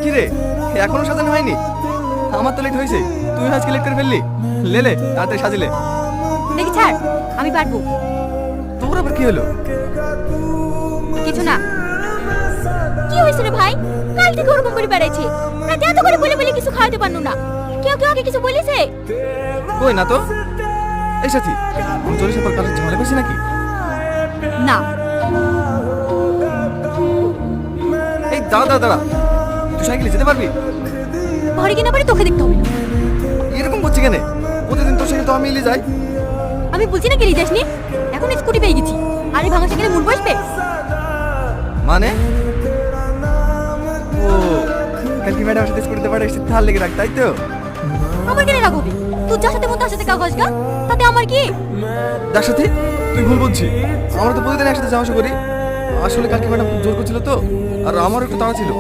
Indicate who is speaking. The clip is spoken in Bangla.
Speaker 1: কি রে, এখনো সাজানো হয়নি? আমার তো লেট হয়েছে, তুই আজকে লেট করে ফেললি। লে তাড়াতাড়ি সাজিলে।
Speaker 2: দেখি ছাড়, আমি পারবো।
Speaker 1: তোর আবার কি হলো?
Speaker 2: কিছু না। কি হয়েছে রে ভাই? কাল থেকে ওরকম করে বেড়াইছে, রাতে এত করে বলে বলে কিছু খাওয়াতে পারলো না। কেউ কেউ আগে কিছু বলেছে?
Speaker 1: কই না তো। এই সাথী, আমি চল্লিশ পর কাজের ঝামেলা করছি নাকি?
Speaker 2: না।
Speaker 1: এই দাঁড়া, তুই সাইকেলে যেতে পারবি?
Speaker 2: ঘরে কিনা পারি তোকে দেখতে হবে না।
Speaker 1: এরকম করছি কেন? প্রতিদিন তোর সাইকেল তো আমি নিয়ে যাই।
Speaker 2: আমি বলছি না গেলি যাসনি, এখন স্কুটি পেয়ে গেছি। আর এই ভাঙা সাইকেলে মুড বসবে?
Speaker 1: মানে ও কালকে ম্যাডামের সাথে স্কুটিতে পাঠাই তার লেগে রাখ, তাই তো?
Speaker 2: আমার কেন রাখবি? তুই যার সাথে মন তার সাথে কাগজ গা, তাতে আমার কি?
Speaker 1: যার সাথে তুই ভুল বলছি। আমরা তো প্রতিদিন একসাথে যাওয়া আসা করি। আসলে কালকে ম্যাডাম খুব জোর করছিল তো, আর আমারও একটু তাড়া ছিল,